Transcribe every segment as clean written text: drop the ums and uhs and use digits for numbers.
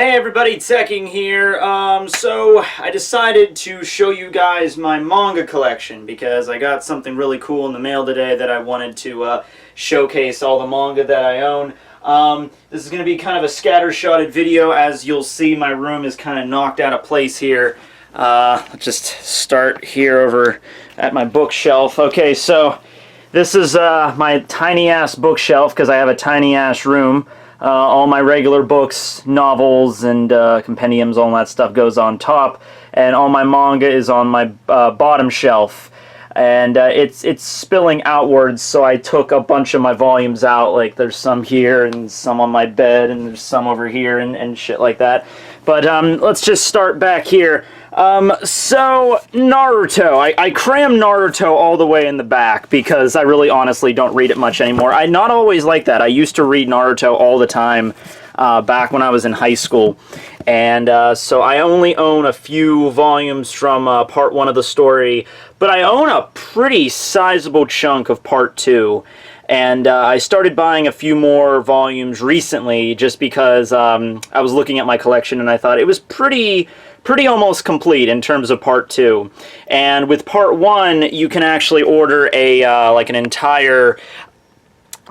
Hey everybody, Tekking here. So I decided to show you guys my manga collection because I got something really cool in the mail today that I wanted to showcase all the manga that I own. This is going to be kind of a scattershotted video. As you'll see, my room is kind of knocked out of place here. Let's just start here over at my bookshelf. Okay, so this is my tiny-ass bookshelf because I have a tiny-ass room. All my regular books, novels, and compendiums, all that stuff goes on top, and all my manga is on my bottom shelf. And it's spilling outwards, so I took a bunch of my volumes out. Like there's some here, and some on my bed, and there's some over here, and shit like that. But let's just start back here. So Naruto, I cram Naruto all the way in the back because I really honestly don't read it much anymore. I not always like that. I used to read Naruto all the time back when I was in high school. And so I only own a few volumes from part 1 of the story, but I own a pretty sizable chunk of part 2. And I started buying a few more volumes recently just because I was looking at my collection and I thought it was pretty almost complete in terms of part 2. And with part 1, you can actually order a like an entire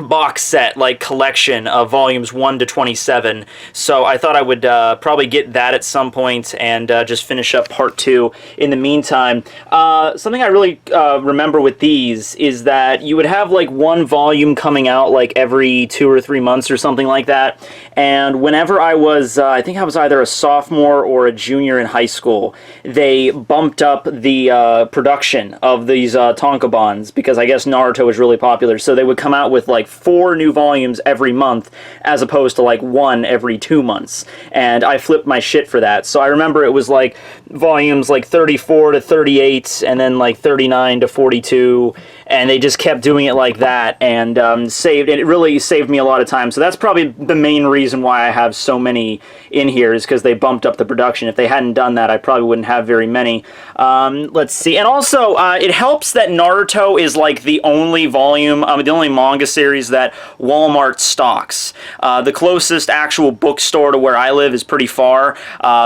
box set, like collection of volumes 1 to 27. So I thought I would probably get that at some point and just finish up part 2 in the meantime. Something I really remember with these is that you would have like one volume coming out like every 2 or 3 months or something like that. And whenever I was, I think I was either a sophomore or a junior in high school, they bumped up the production of these tankobons because I guess Naruto was really popular. So they would come out with like 4 new volumes every month as opposed to like 1 every 2 months. And I flipped my shit for that. So I remember it was like volumes like 34 to 38 and then like 39 to 42. And they just kept doing it like that, and it really saved me a lot of time. So that's probably the main reason why I have so many in here, is because they bumped up the production. If they hadn't done that, I probably wouldn't have very many. Let's see. And also, it helps that Naruto is like the only volume, the only manga series that Walmart stocks. The closest actual bookstore to where I live is pretty far.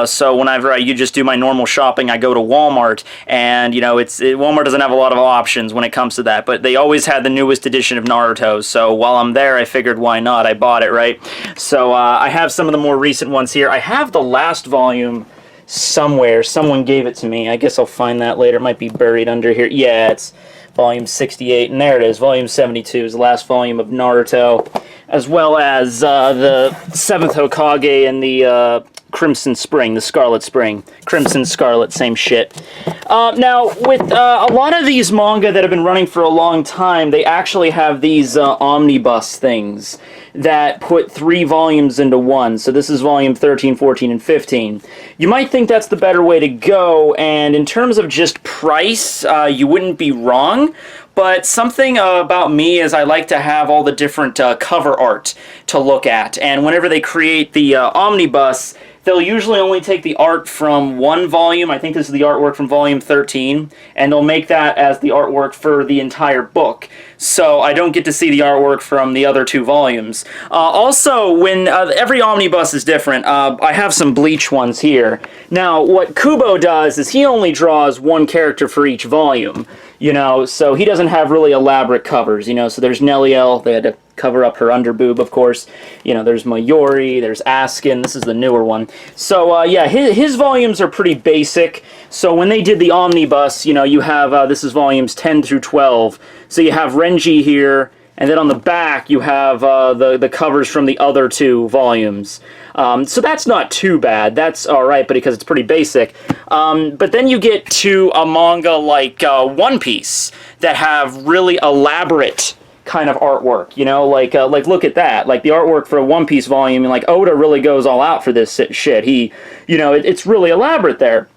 So whenever you just do my normal shopping, I go to Walmart, and you know, Walmart doesn't have a lot of options when it comes to that. But they always had the newest edition of Naruto, so while I'm there, I figured why not? I bought it, right? So I have some of the more recent ones here. I have the last volume somewhere. Someone gave it to me. I guess I'll find that later. It might be buried under here. Yeah, it's volume 68, and there it is. Volume 72 is the last volume of Naruto, as well as the 7th Hokage and the Crimson Spring, the Scarlet Spring. Crimson, Scarlet, same shit. Now, with a lot of these manga that have been running for a long time, they actually have these omnibus things that put 3 volumes into 1. So this is volume 13, 14, and 15. You might think that's the better way to go, and in terms of just price, you wouldn't be wrong. But something about me is I like to have all the different cover art to look at. And whenever they create the omnibus, they'll usually only take the art from 1 volume. I think this is the artwork from volume 13. And they'll make that as the artwork for the entire book. So I don't get to see the artwork from the other 2 volumes. Also, when every omnibus is different, I have some Bleach ones here. Now, what Kubo does is he only draws 1 character for each volume. You know, so he doesn't have really elaborate covers, you know, so there's Neliel, they had to cover up her underboob, of course. You know, there's Mayuri, there's Askin, this is the newer one. So, yeah, his volumes are pretty basic. So when they did the omnibus, you know, you have, this is volumes 10 through 12. So you have Renji here, and then on the back you have the covers from the other 2 volumes. So that's not too bad. That's alright, but because it's pretty basic. But then you get to a manga like One Piece that have really elaborate kind of artwork, you know, like look at that, like the artwork for a One Piece volume, and like Oda really goes all out for this shit. He, you know, it's really elaborate there.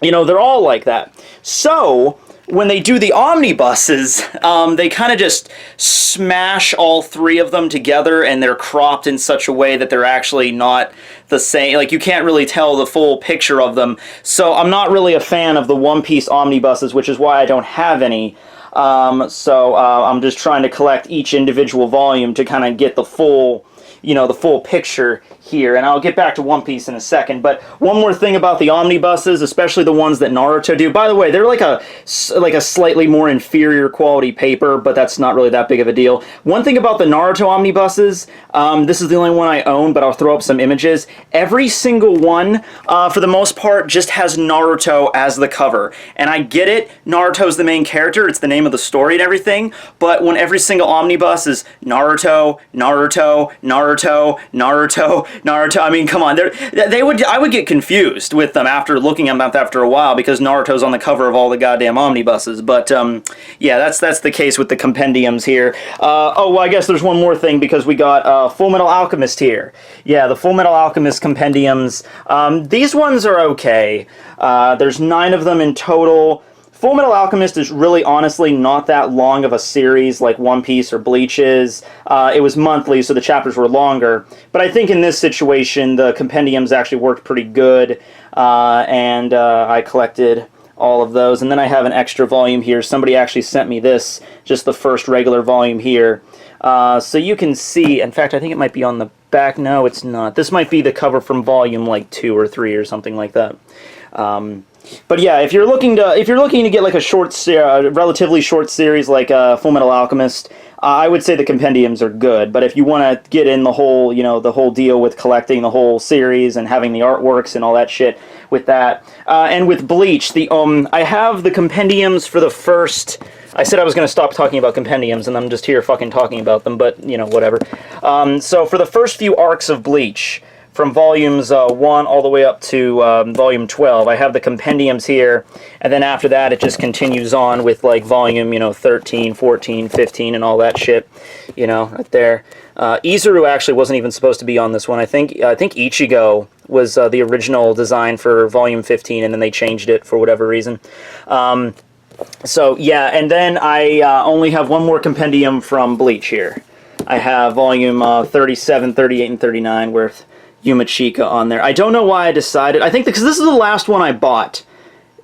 You know, they're all like that. So when they do the omnibuses, they kind of just smash all 3 of them together, and they're cropped in such a way that they're actually not the same. Like, you can't really tell the full picture of them. So I'm not really a fan of the One Piece omnibuses, which is why I don't have any. So I'm just trying to collect each individual volume to kind of get the full you know, the full picture here, and I'll get back to One Piece in a second. But one more thing about the omnibuses, especially the ones that Naruto do. By the way, they're like a slightly more inferior quality paper, but that's not really that big of a deal. One thing about the Naruto omnibuses, this is the only one I own, but I'll throw up some images. Every single one, for the most part, just has Naruto as the cover. And I get it, Naruto's the main character, it's the name of the story and everything, but when every single omnibus is Naruto, Naruto, Naruto, Naruto, Naruto, I mean, come on, I would get confused with them after looking at them after a while, because Naruto's on the cover of all the goddamn omnibuses. But yeah, that's the case with the compendiums here. Oh, well, I guess there's one more thing, because we got Full Metal Alchemist here. Yeah, the Full Metal Alchemist compendiums. These ones are okay. There's 9 of them in total. Full Metal Alchemist is really, honestly, not that long of a series like One Piece or Bleach is. It was monthly, so the chapters were longer. But I think in this situation, the compendiums actually worked pretty good, and I collected all of those. And then I have an extra volume here. Somebody actually sent me this, just the first regular volume here. So you can see, in fact, I think it might be on the back. No, it's not. This might be the cover from volume like 2 or 3 or something like that. But yeah, if you're looking to get like a relatively short series like Full Metal Alchemist, I would say the compendiums are good. But if you want to get in the whole, you know, the whole deal with collecting the whole series and having the artworks and all that shit with that, and with Bleach, I have the compendiums for the first. I said I was going to stop talking about compendiums, and I'm just here fucking talking about them. But you know, whatever. So for the first few arcs of Bleach, from volumes 1 all the way up to volume 12. I have the compendiums here, and then after that it just continues on with like volume, you know, 13, 14, 15, and all that shit, you know, right there. Izuru actually wasn't even supposed to be on this one. I think Ichigo was the original design for volume 15, and then they changed it for whatever reason. So yeah, and then I only have one more compendium from Bleach here. I have volume 37, 38, and 39 with Yumachika on there. I don't know why I decided. I think because this is the last one I bought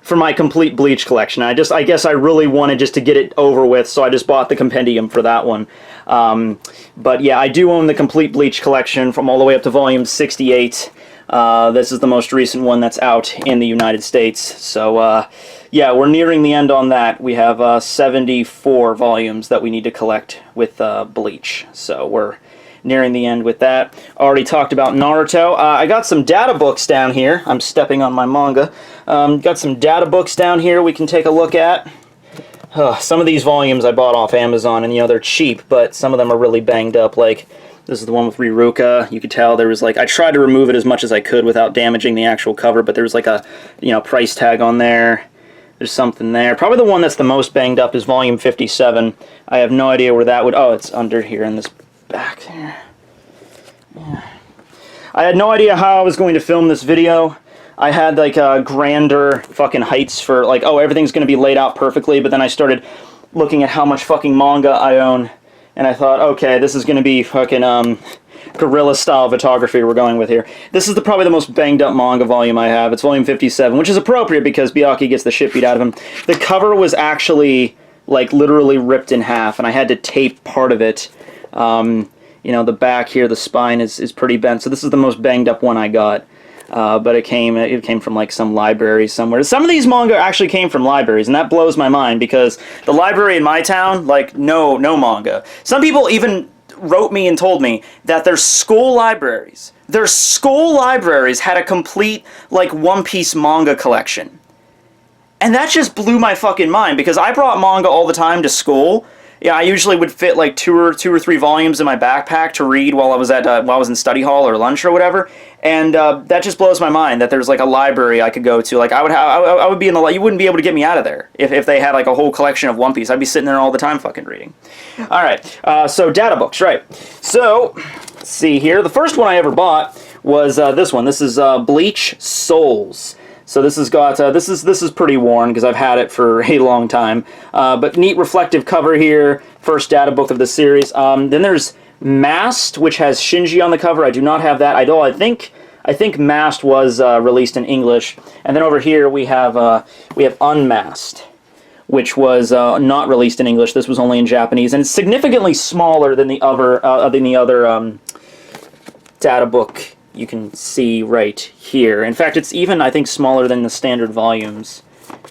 for my complete Bleach collection. I guess I really wanted just to get it over with, so I just bought the compendium for that one. But yeah, I do own the complete Bleach collection from all the way up to volume 68. This is the most recent one that's out in the United States. So yeah, we're nearing the end on that. We have 74 volumes that we need to collect with Bleach. So we're nearing the end with that. Already talked about Naruto. I got some data books down here. I'm stepping on my manga. Got some data books down here we can take a look at. Some of these volumes I bought off Amazon, and you know, they're cheap, but some of them are really banged up. Like, this is the one with Riruka. You could tell there was like, I tried to remove it as much as I could without damaging the actual cover, but there was like a, you know, price tag on there. There's something there. Probably the one that's the most banged up is volume 57. I have no idea where that would... Oh, it's under here in this back there. Yeah. I had no idea how I was going to film this video. I had like grander fucking heights for like, oh, everything's going to be laid out perfectly, but then I started looking at how much fucking manga I own, and I thought, okay, this is going to be fucking guerrilla style photography we're going with here. This is probably the most banged up manga volume I have. It's volume 57, which is appropriate because Byakuya gets the shit beat out of him. The cover was actually like literally ripped in half, and I had to tape part of it. You know, the back here, the spine is pretty bent, so this is the most banged up one I got. But it came from like some library somewhere. Some of these manga actually came from libraries, and that blows my mind because the library in my town, like, no manga. Some people even wrote me and told me that their school libraries had a complete, like, One Piece manga collection. And that just blew my fucking mind because I brought manga all the time to school. Yeah, I usually would fit like two or three volumes in my backpack to read while I was in study hall or lunch or whatever, and that just blows my mind that there's like a library I could go to. Like I would be in the you wouldn't be able to get me out of there if they had like a whole collection of One Piece. I'd be sitting there all the time fucking reading. All right, so data books, right? So let's see here. The first one I ever bought was this one. This is Bleach Souls. So this has got this is pretty worn because I've had it for a long time. But neat reflective cover here. First data book of the series. Then there's Masked, which has Shinji on the cover. I do not have that. I think Masked was released in English. And then over here we have Unmasked, which was not released in English. This was only in Japanese, and it's significantly smaller than the other data book you can see right here. In fact, it's even, I think, smaller than the standard volumes.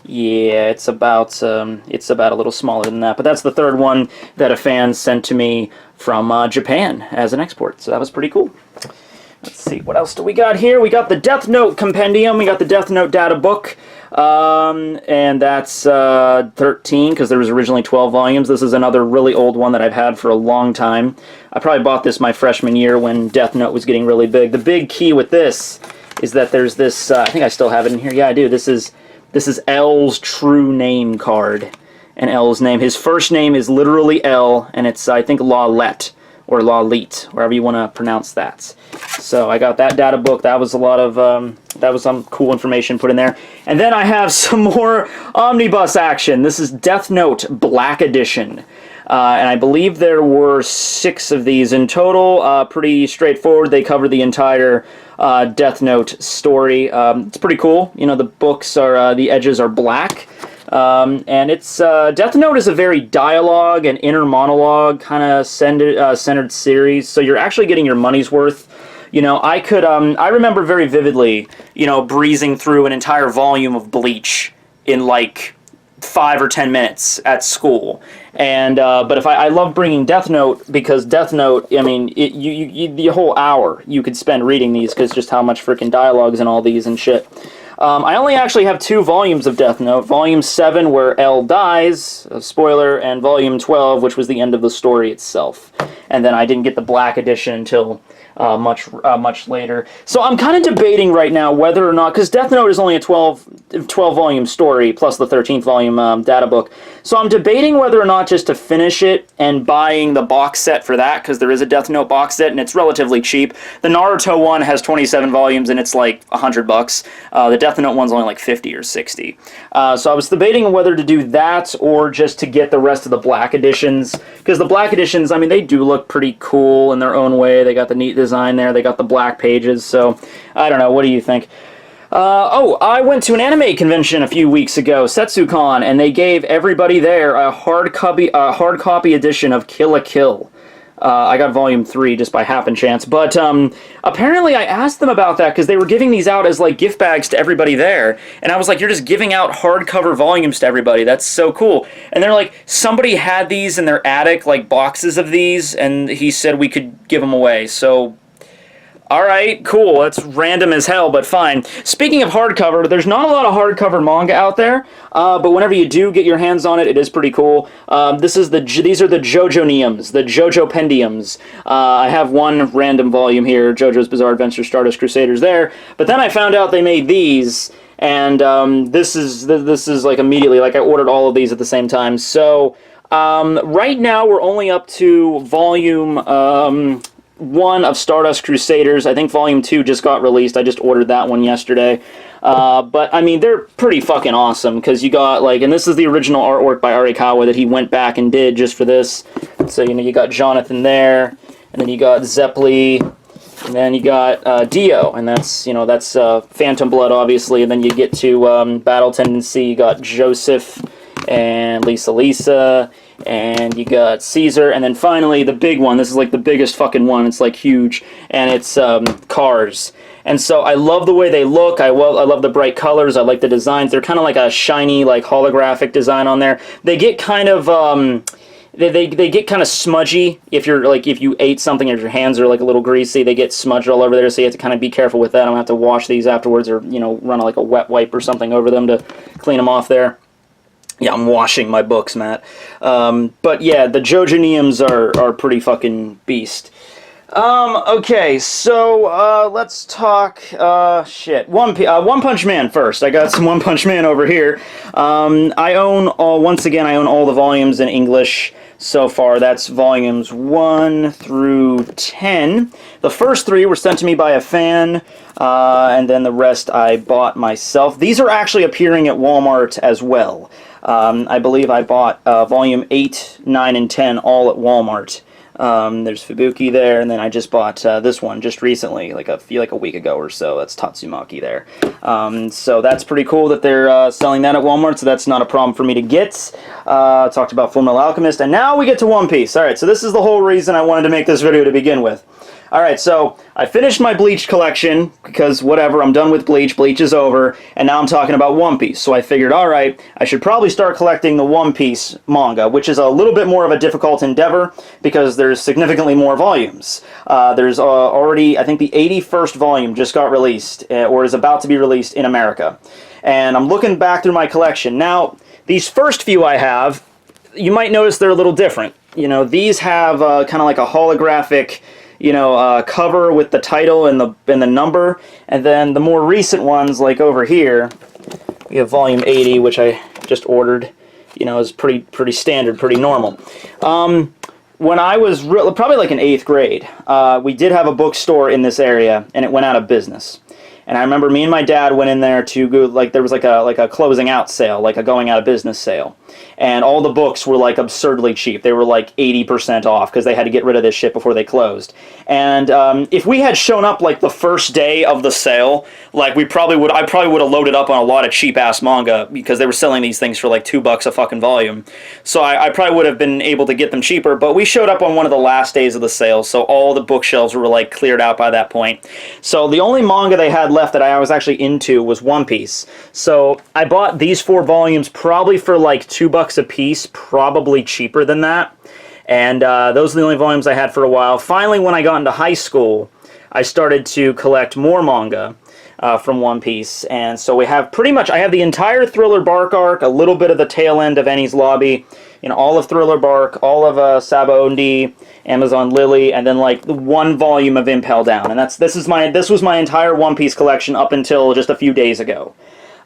Yeah, it's about a little smaller than that. But that's the third one that a fan sent to me from Japan as an export. So that was pretty cool. Let's see, what else do we got here? We got the Death Note Compendium. We got the Death Note data book. And that's 13, because there was originally 12 volumes. This is another really old one that I've had for a long time. I probably bought this my freshman year when Death Note was getting really big. The big key with this is that there's this, I think I still have it in here. Yeah, I do. This is L's true name card. And L's name. His first name is literally L, and it's, I think, Lawlet, or Lawleet, wherever you want to pronounce that. So I got that data book. That was a lot of, that was some cool information put in there. And then I have some more omnibus action. This is Death Note Black Edition. And I believe there were 6 of these in total. Pretty straightforward. They cover the entire Death Note story. It's pretty cool. You know, the books are, the edges are black. And it's, Death Note is a very dialogue and inner monologue kind of centered series, so you're actually getting your money's worth. You know, I remember very vividly, you know, breezing through an entire volume of Bleach in like 5 or 10 minutes at school. And, but if I love bringing Death Note, because Death Note, I mean, the whole hour you could spend reading these, because just how much freaking dialogue's in all these and shit. I only actually have 2 volumes of Death Note. Volume 7, where L dies, a spoiler, and Volume 12, which was the end of the story itself. And then I didn't get the Black Edition until much later. So I'm kind of debating right now whether or not, because Death Note is only a 12 volume story, plus the 13th volume data book. So I'm debating whether or not just to finish it and buying the box set for that, because there is a Death Note box set, and it's relatively cheap. The Naruto one has 27 volumes, and it's like $100. The Death Note one's only like 50 or 60. So I was debating whether to do that, or just to get the rest of the Black Editions, because the Black Editions, I mean, they do look pretty cool in their own way. They got the neat design there, they got the black pages, so I don't know, what do you think? Oh, I went to an anime convention a few weeks ago, SetsuCon, and they gave everybody there a hard copy edition of Kill la Kill. I got volume 3 just by happen chance, but apparently I asked them about that because they were giving these out as like gift bags to everybody there, and I was like, you're just giving out hardcover volumes to everybody, that's so cool. And they're like, somebody had these in their attic, like boxes of these, and he said we could give them away, so alright, cool, that's random as hell, but fine. Speaking of hardcover, there's not a lot of hardcover manga out there, but whenever you do get your hands on it, it is pretty cool. These are the JoJo-niums, the JoJo-pendiums. I have one random volume here, JoJo's Bizarre Adventure Stardust Crusaders there, but then I found out they made these, and this is like immediately, like I ordered all of these at the same time. So right now we're only up to volume 1 of Stardust Crusaders. I think Volume 2 just got released. I just ordered that one yesterday. But, I mean, they're pretty fucking awesome, because you got, like, and this is the original artwork by Arikawa that he went back and did just for this. So, you know, you got Jonathan there, and then you got Zeppeli, and then you got Dio, and that's, you know, that's Phantom Blood, obviously, and then you get to Battle Tendency, you got Joseph, and Lisa, and you got Caesar, and then finally the big one. This is like the biggest fucking one. It's like huge, and it's Cars. And so I love the way they look. I love the bright colors. I like the designs. They're kind of like a shiny, like holographic design on there. They get kind of they get kind of smudgy if you're like, if you ate something and your hands are like a little greasy. They get smudged all over there, so you have to kind of be careful with that. I'm gonna have to wash these afterwards, or, you know, run like a wet wipe or something over them to clean them off there. Yeah, I'm washing my books, Matt. But yeah, the JoJo-niums are pretty fucking beast. Okay, so let's talk shit. One Punch Man first. I got some One Punch Man over here. I own once again I own all the volumes in English so far. That's volumes 1 through 10. The first 3 were sent to me by a fan, and then the rest I bought myself. These are actually appearing at Walmart as well. I believe I bought volume 8, 9, and 10 all at Walmart. There's Fubuki there, and then I just bought this one just recently, like a week ago or so. That's Tatsumaki there. So that's pretty cool that they're selling that at Walmart, so that's not a problem for me to get. Talked about Fullmetal Alchemist, and now we get to One Piece. Alright, so this is the whole reason I wanted to make this video to begin with. Alright, so I finished my Bleach collection, because whatever, I'm done with Bleach, Bleach is over, and now I'm talking about One Piece. So I figured, alright, I should probably start collecting the One Piece manga, which is a little bit more of a difficult endeavor, because there's significantly more volumes. There's already, I think the 81st volume just got released, or is about to be released in America. And I'm looking back through my collection. Now, these first few I have, you might notice they're a little different. You know, these have kind of like a holographic, you know, cover with the title and the number, and then the more recent ones, like over here, we have volume 80, which I just ordered. You know, is pretty standard, pretty normal. When I was probably like in 8th grade, we did have a bookstore in this area, and it went out of business. And I remember me and my dad went in there to go, like, there was like a closing out sale, like a going out of business sale. And all the books were like absurdly cheap. They were like 80% off because they had to get rid of this shit before they closed. And if we had shown up like the first day of the sale, like I probably would have loaded up on a lot of cheap ass manga because they were selling these things for like $2 a fucking volume. So I probably would have been able to get them cheaper, but we showed up on one of the last days of the sale, so all the bookshelves were like cleared out by that point. So the only manga they had left that I was actually into was One Piece. So I bought these 4 volumes probably for like $2 a piece, probably cheaper than that. And those are the only volumes I had for a while. Finally, when I got into high school, I started to collect more manga from One Piece. And so we have pretty much, I have the entire Thriller Bark arc, a little bit of the tail end of Enies Lobby, you know, all of Thriller Bark, all of Sabo Ondi, Amazon Lily, and then like the 1 volume of Impel Down. And this was my entire One Piece collection up until just a few days ago.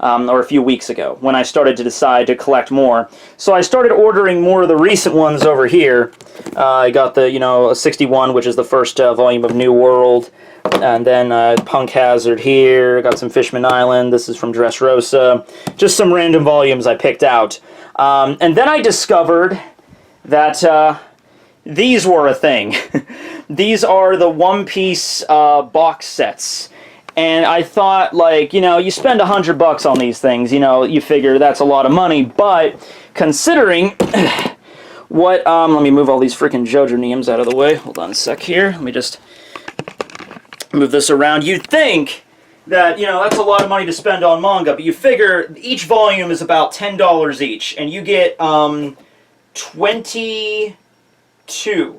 Or a few weeks ago, when I started to decide to collect more. So I started ordering more of the recent ones over here. I got the, you know, 61, which is the first volume of New World, and then Punk Hazard here, got some Fishman Island, this is from Dressrosa, just some random volumes I picked out. And then I discovered that these were a thing. These are the One Piece box sets. And I thought, like, you know, you spend $100 on these things, you know, you figure that's a lot of money, but considering what, let me move all these freaking JoJo names out of the way. Hold on a sec here. Let me just move this around. You'd think that, you know, that's a lot of money to spend on manga, but you figure each volume is about $10 each, and you get 22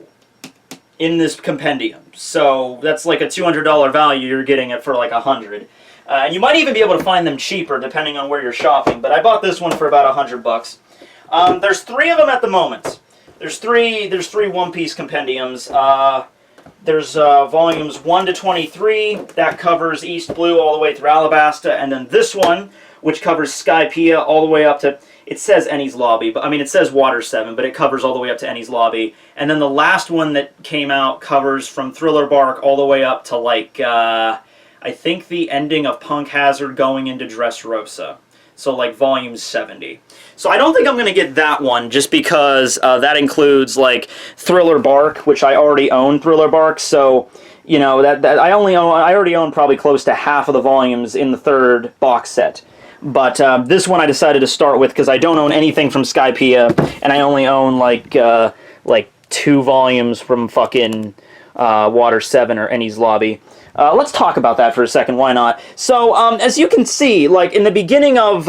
in this compendium. So that's like a $200 value. You're getting it for like $100. And you might even be able to find them cheaper depending on where you're shopping. But I bought this one for about $100. There's 3 of them at the moment. There's three One Piece compendiums. There's volumes 1 to 23. That covers East Blue all the way through Alabasta. And then this one, which covers Skypiea all the way up to... It says Enies Lobby, but I mean, it says Water 7, but it covers all the way up to Enies Lobby. And then the last one that came out covers from Thriller Bark all the way up to, like, I think the ending of Punk Hazard going into Dressrosa. So, like, volume 70. So I don't think I'm going to get that one, just because that includes, like, Thriller Bark, which I already own Thriller Bark, so... You know, I already own probably close to half of the volumes in the 3rd box set. But this one I decided to start with because I don't own anything from Skypiea, and I only own like 2 volumes from fucking Water 7 or Enies Lobby. Let's talk about that for a second, why not? So, as you can see, like in the beginning of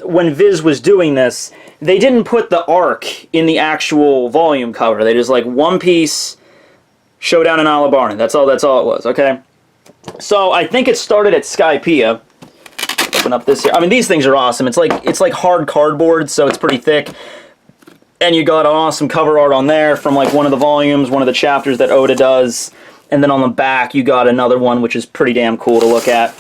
when Viz was doing this, they didn't put the arc in the actual volume cover. They just like One Piece Showdown in Alabarna. That's all it was, okay? So I think it started at Skypiea. Open up this here. I mean, these things are awesome. It's like hard cardboard, so it's pretty thick. And you got an awesome cover art on there from like one of the volumes, one of the chapters that Oda does. And then on the back, you got another one, which is pretty damn cool to look at.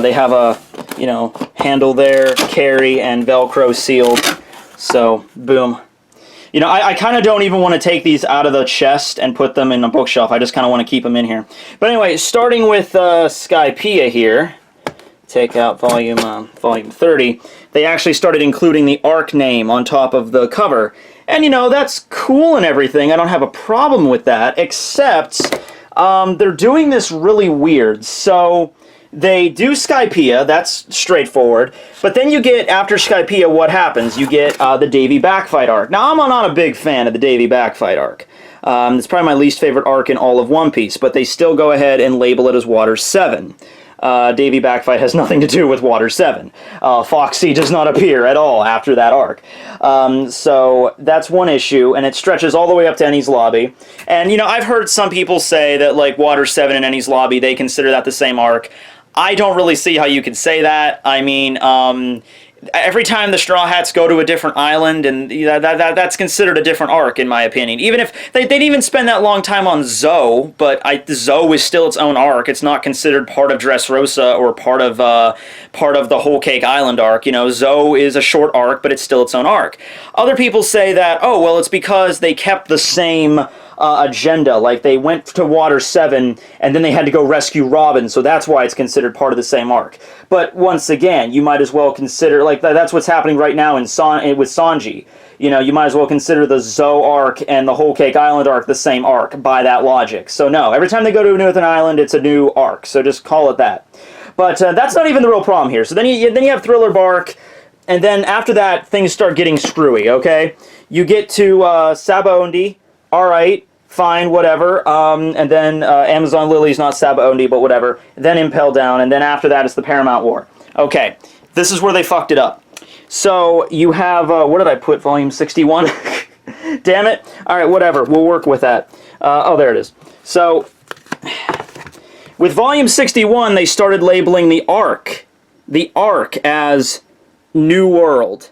They have a, you know, handle there, carry, and Velcro sealed. So, boom. You know, I kind of don't even want to take these out of the chest and put them in a bookshelf. I just kind of want to keep them in here. But anyway, starting with Skypiea here, take out volume 30, they actually started including the arc name on top of the cover. And, you know, that's cool and everything. I don't have a problem with that, except they're doing this really weird. So... They do Skypiea, that's straightforward, but then you get, after Skypiea, what happens? You get the Davy Backfight arc. Now, I'm not a big fan of the Davy Backfight arc. It's probably my least favorite arc in all of One Piece, but they still go ahead and label it as Water 7. Davy Backfight has nothing to do with Water 7. Foxy does not appear at all after that arc. So that's one issue, and it stretches all the way up to Enies Lobby. And, you know, I've heard some people say that, like, Water 7 and Enies Lobby, they consider that the same arc. I don't really see how you could say that. I mean, every time the Straw Hats go to a different island, and that's considered a different arc, in my opinion. Even if they didn't even spend that long time on Zoe, but Zoe is still its own arc. It's not considered part of Dressrosa or part of the Whole Cake Island arc. You know, Zoe is a short arc, but it's still its own arc. Other people say that, oh, well, it's because they kept the same agenda. Like, they went to Water 7, and then they had to go rescue Robin, so that's why it's considered part of the same arc. But once again, you might as well consider, like, that's what's happening right now with Sanji. You know, you might as well consider the Zoe arc and the Whole Cake Island arc the same arc, by that logic. So no, every time they go to a new island, it's a new arc, so just call it that. But that's not even the real problem here. So then you have Thriller Bark, and then after that, things start getting screwy, okay? You get to Sabaody. Alright, fine, whatever, and then Amazon Lily's not Sabaody, but whatever, then Impel Down, and then after that it's the Paramount War. Okay, this is where they fucked it up. So, you have, what did I put, volume 61? Damn it. Alright, whatever, we'll work with that. Oh, there it is. So, with volume 61, they started labeling the arc as New World.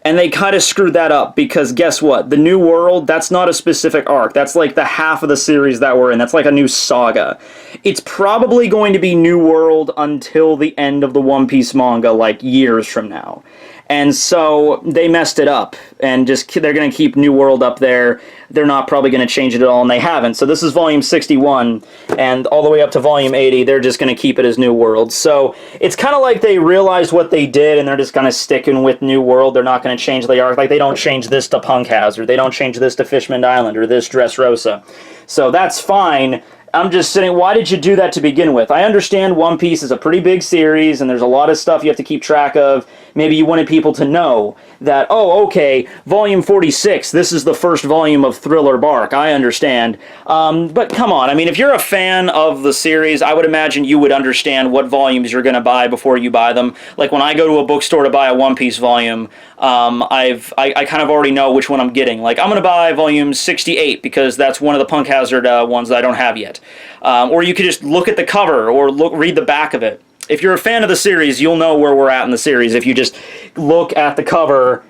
And they kind of screwed that up, because guess what? The New World, that's not a specific arc. That's like the half of the series that we're in. That's like a new saga. It's probably going to be New World until the end of the One Piece manga, like years from now. And so they messed it up, and they're going to keep New World up there. They're not probably going to change it at all, and they haven't. So this is volume 61, and all the way up to volume 80, they're just going to keep it as New World. So it's kind of like they realized what they did, and they're just kind of sticking with New World. They're not going to change the arc. Like, they don't change this to Punk Hazard. They don't change this to Fishman Island, or this Dressrosa. So that's fine. I'm just saying, why did you do that to begin with? I understand One Piece is a pretty big series, and there's a lot of stuff you have to keep track of. Maybe you wanted people to know that, oh, okay, volume 46, this is the first volume of Thriller Bark. I understand. But come on, I mean, if you're a fan of the series, I would imagine you would understand what volumes you're going to buy before you buy them. Like, when I go to a bookstore to buy a One Piece volume, I kind of already know which one I'm getting. Like, I'm going to buy volume 68 because that's one of the Punk Hazard ones that I don't have yet. Or you could just look at the cover or read the back of it. If you're a fan of the series, you'll know where we're at in the series if you just look at the cover,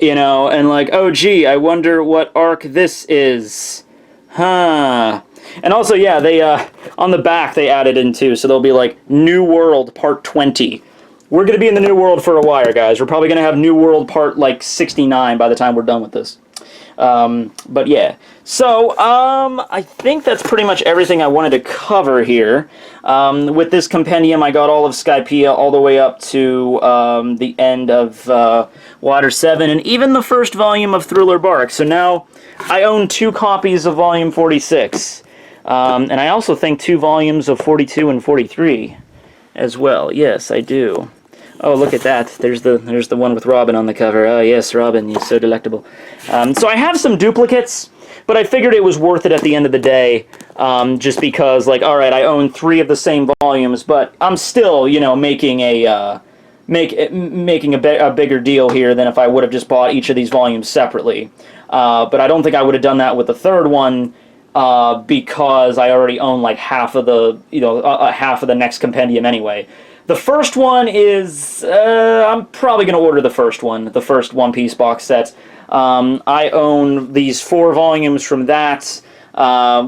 you know, and like, oh gee, I wonder what arc this is. Huh. And also, yeah, they, on the back they added in too, so they'll be like, New World Part 20. We're going to be in the New World for a while, guys. We're probably going to have New World Part, like, 69 by the time we're done with this. But yeah. So, I think that's pretty much everything I wanted to cover here. With this compendium, I got all of Skypiea all the way up to the end of Water 7, and even the first volume of Thriller Bark. So now I own 2 copies of Volume 46. And I also think 2 volumes of 42 and 43 as well. Yes, I do. Oh, look at that. There's the one with Robin on the cover. Oh, yes, Robin, you're so delectable. So I have some duplicates, but I figured it was worth it at the end of the day, just because, like, all right, I own 3 of the same volumes, but I'm still, you know, making a bigger deal here than if I would have just bought each of these volumes separately. But I don't think I would have done that with the third one, because I already own, like, half of the, you know, half of the next compendium anyway. The first one is, I'm probably going to order the first one, the first One Piece box set. I own these 4 volumes from that,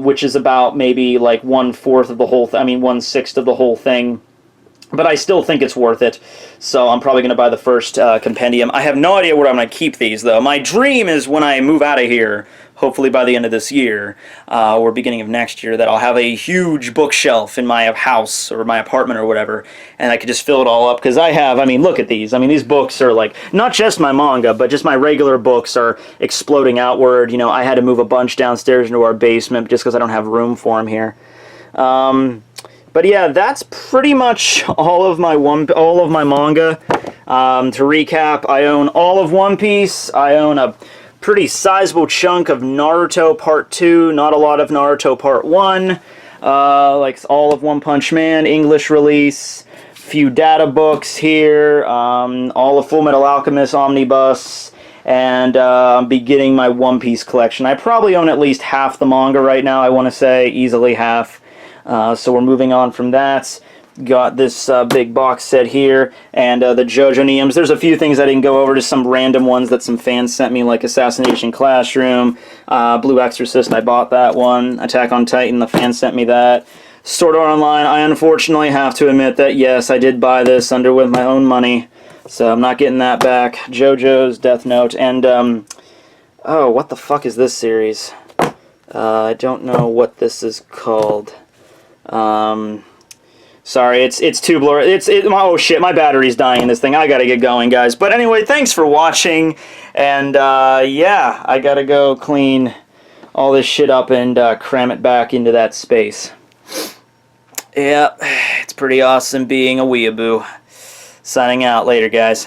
which is about maybe like 1/4 of the whole, 1/6 of the whole thing. But I still think it's worth it, so I'm probably going to buy the first compendium. I have no idea where I'm going to keep these, though. My dream is when I move out of here, hopefully by the end of this year, or beginning of next year, that I'll have a huge bookshelf in my house, or my apartment, or whatever, and I could just fill it all up, because I have, look at these. These books are, like, not just my manga, but just my regular books are exploding outward. You know, I had to move a bunch downstairs into our basement, just because I don't have room for them here. But yeah, that's pretty much all of my manga. To recap, I own all of One Piece. I own a pretty sizable chunk of Naruto Part 2, not a lot of Naruto Part 1, like all of One Punch Man, English release, few data books here, all of Full Metal Alchemist Omnibus, and I'll be getting my One Piece collection. I probably own at least half the manga right now, I want to say, easily half. So we're moving on from that. Got this big box set here, and the JoJo Neums. There's a few things I didn't go over, just some random ones that some fans sent me, like Assassination Classroom, Blue Exorcist, I bought that one, Attack on Titan, the fans sent me that. Sword Art Online, I unfortunately have to admit that, yes, I did buy this under with my own money, so I'm not getting that back. JoJo's, Death Note, and, oh, what the fuck is this series? I don't know what this is called. Sorry, it's too blurry. Oh shit, my battery's dying in this thing. I gotta get going, guys. But anyway, thanks for watching, and, yeah, I gotta go clean all this shit up and, cram it back into that space. Yeah, it's pretty awesome being a weeaboo. Signing out. Later, guys.